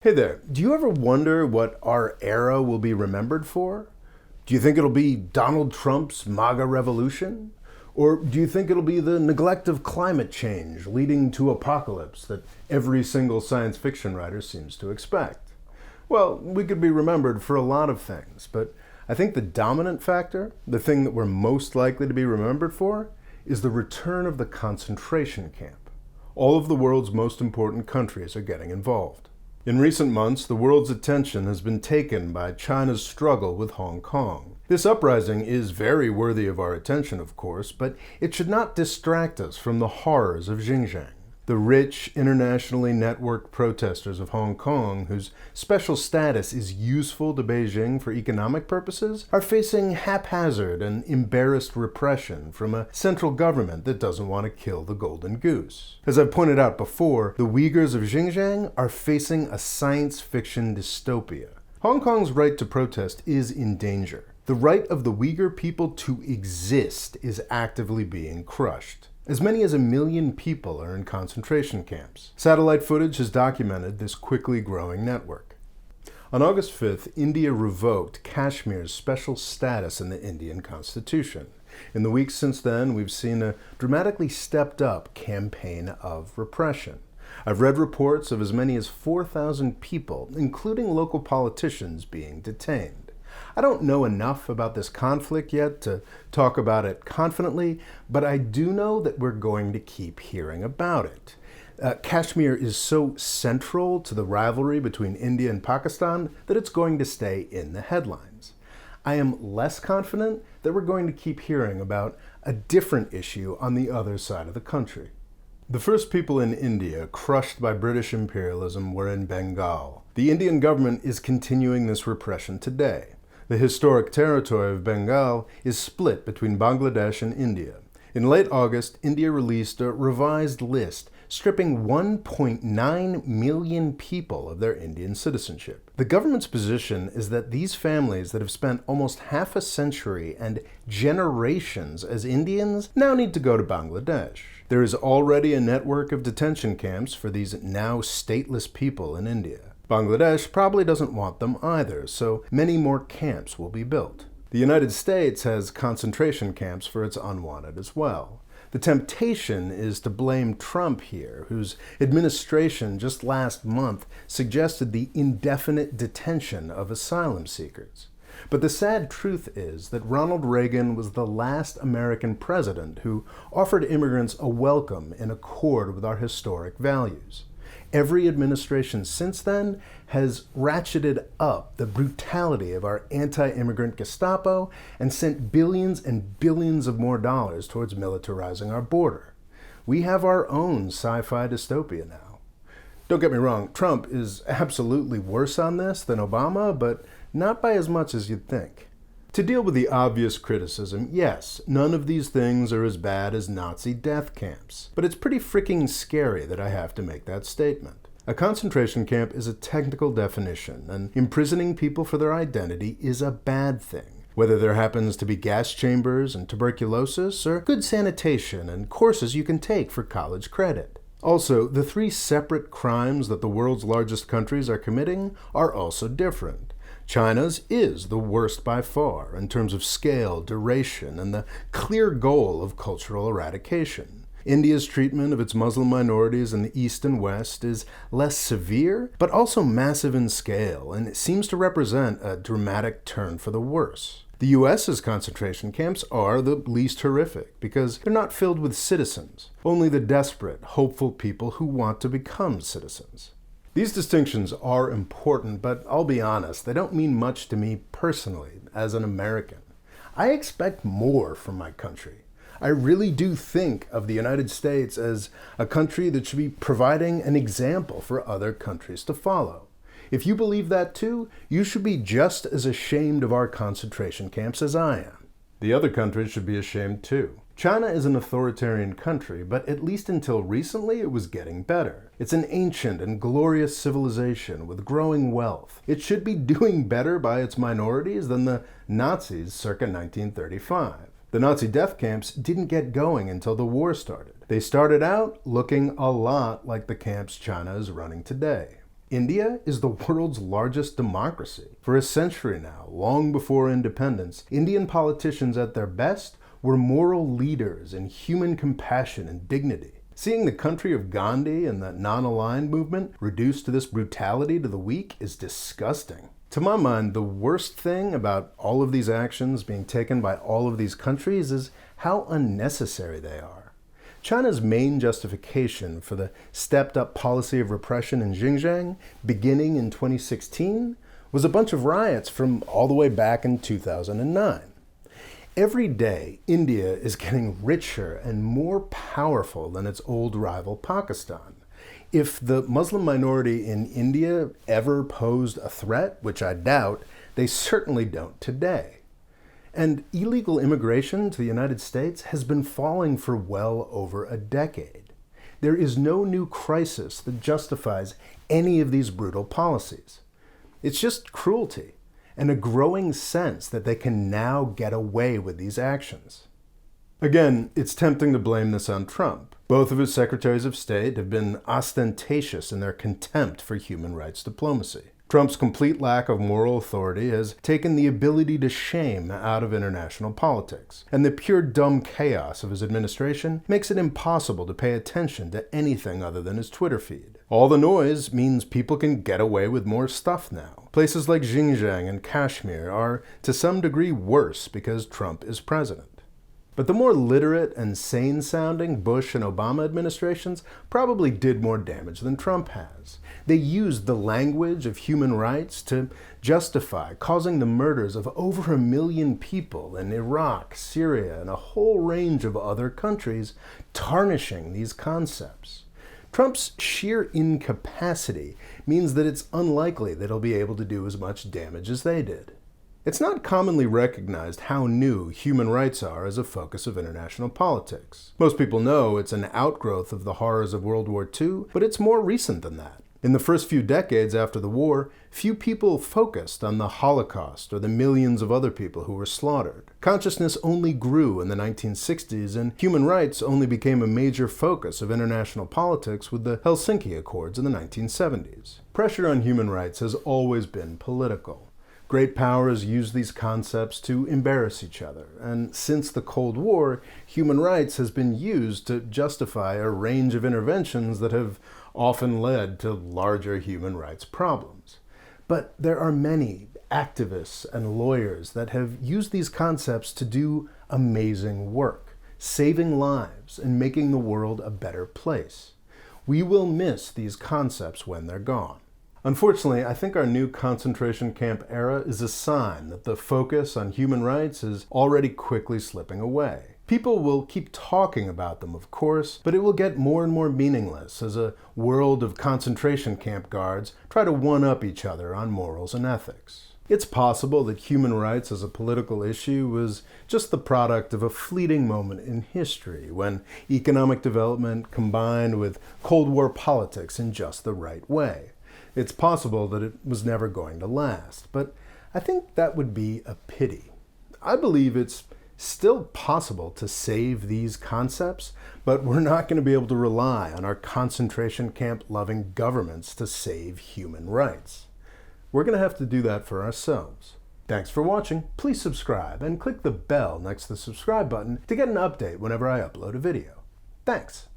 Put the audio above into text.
Hey there, do you ever wonder what our era will be remembered for? Do you think it'll be Donald Trump's MAGA revolution? Or do you think it'll be the neglect of climate change leading to apocalypse that every single science fiction writer seems to expect? Well, we could be remembered for a lot of things, but I think the dominant factor, the thing that we're most likely to be remembered for, is the return of the concentration camp. All of the world's most important countries are getting involved. In recent months, the world's attention has been taken by China's struggle with Hong Kong. This uprising is very worthy of our attention, of course, but it should not distract us from the horrors of Xinjiang. The rich, internationally networked protesters of Hong Kong, whose special status is useful to Beijing for economic purposes, are facing haphazard and embarrassed repression from a central government that doesn't want to kill the golden goose. As I've pointed out before, the Uyghurs of Xinjiang are facing a science fiction dystopia. Hong Kong's right to protest is in danger. The right of the Uyghur people to exist is actively being crushed. As many as 1 million people are in concentration camps. Satellite footage has documented this quickly growing network. On August 5th, India revoked Kashmir's special status in the Indian constitution. In the weeks since then, we've seen a dramatically stepped up campaign of repression. I've read reports of as many as 4,000 people, including local politicians, being detained. I don't know enough about this conflict yet to talk about it confidently, but I do know that we're going to keep hearing about it. Kashmir is so central to the rivalry between India and Pakistan that it's going to stay in the headlines. I am less confident that we're going to keep hearing about a different issue on the other side of the country. The first people in India crushed by British imperialism were in Bengal. The Indian government is continuing this repression today. The historic territory of Bengal is split between Bangladesh and India. In late August, India released a revised list stripping 1.9 million people of their Indian citizenship. The government's position is that these families that have spent almost half a century and generations as Indians now need to go to Bangladesh. There is already a network of detention camps for these now stateless people in India. Bangladesh probably doesn't want them either, so many more camps will be built. The United States has concentration camps for its unwanted as well. The temptation is to blame Trump here, whose administration just last month suggested the indefinite detention of asylum seekers. But the sad truth is that Ronald Reagan was the last American president who offered immigrants a welcome in accord with our historic values. Every administration since then has ratcheted up the brutality of our anti-immigrant Gestapo and sent billions and billions of more dollars towards militarizing our border. We have our own sci-fi dystopia now. Don't get me wrong, Trump is absolutely worse on this than Obama, but not by as much as you'd think. To deal with the obvious criticism, yes, none of these things are as bad as Nazi death camps. But it's pretty freaking scary that I have to make that statement. A concentration camp is a technical definition, and imprisoning people for their identity is a bad thing. Whether there happens to be gas chambers and tuberculosis, or good sanitation and courses you can take for college credit. Also, the 3 separate crimes that the world's largest countries are committing are also different. China's is the worst by far in terms of scale, duration, and the clear goal of cultural eradication. India's treatment of its Muslim minorities in the East and West is less severe, but also massive in scale, and it seems to represent a dramatic turn for the worse. The US's concentration camps are the least horrific because they're not filled with citizens, only the desperate, hopeful people who want to become citizens. These distinctions are important, but I'll be honest, they don't mean much to me personally as an American. I expect more from my country. I really do think of the United States as a country that should be providing an example for other countries to follow. If you believe that too, you should be just as ashamed of our concentration camps as I am. The other countries should be ashamed too. China is an authoritarian country, but at least until recently it was getting better. It's an ancient and glorious civilization with growing wealth. It should be doing better by its minorities than the Nazis circa 1935. The Nazi death camps didn't get going until the war started. They started out looking a lot like the camps China is running today. India is the world's largest democracy. For a century now, long before independence, Indian politicians at their best were moral leaders in human compassion and dignity. Seeing the country of Gandhi and the non-aligned movement reduced to this brutality to the weak is disgusting. To my mind, the worst thing about all of these actions being taken by all of these countries is how unnecessary they are. China's main justification for the stepped-up policy of repression in Xinjiang, beginning in 2016, was a bunch of riots from all the way back in 2009. Every day, India is getting richer and more powerful than its old rival Pakistan. If the Muslim minority in India ever posed a threat, which I doubt, they certainly don't today. And illegal immigration to the United States has been falling for well over a decade. There is no new crisis that justifies any of these brutal policies. It's just cruelty and a growing sense that they can now get away with these actions. Again, it's tempting to blame this on Trump. Both of his secretaries of state have been ostentatious in their contempt for human rights diplomacy. Trump's complete lack of moral authority has taken the ability to shame out of international politics, and the pure dumb chaos of his administration makes it impossible to pay attention to anything other than his Twitter feed. All the noise means people can get away with more stuff now. Places like Xinjiang and Kashmir are, to some degree, worse because Trump is president. But the more literate and sane-sounding Bush and Obama administrations probably did more damage than Trump has. They used the language of human rights to justify causing the murders of over 1 million people in Iraq, Syria, and a whole range of other countries, tarnishing these concepts. Trump's sheer incapacity means that it's unlikely that he'll be able to do as much damage as they did. It's not commonly recognized how new human rights are as a focus of international politics. Most people know it's an outgrowth of the horrors of World War II, but it's more recent than that. In the first few decades after the war, few people focused on the Holocaust or the millions of other people who were slaughtered. Consciousness only grew in the 1960s, and human rights only became a major focus of international politics with the Helsinki Accords in the 1970s. Pressure on human rights has always been political. Great powers use these concepts to embarrass each other, and since the Cold War, human rights has been used to justify a range of interventions that have often led to larger human rights problems. But there are many activists and lawyers that have used these concepts to do amazing work, saving lives and making the world a better place. We will miss these concepts when they're gone. Unfortunately, I think our new concentration camp era is a sign that the focus on human rights is already quickly slipping away. People will keep talking about them, of course, but it will get more and more meaningless as a world of concentration camp guards try to one-up each other on morals and ethics. It's possible that human rights as a political issue was just the product of a fleeting moment in history when economic development combined with Cold War politics in just the right way. It's possible that it was never going to last, but I think that would be a pity. I believe it's still possible to save these concepts, but we're not going to be able to rely on our concentration camp-loving governments to save human rights. We're going to have to do that for ourselves. Thanks for watching. Please subscribe and click the bell next to the subscribe button to get an update whenever I upload a video. Thanks.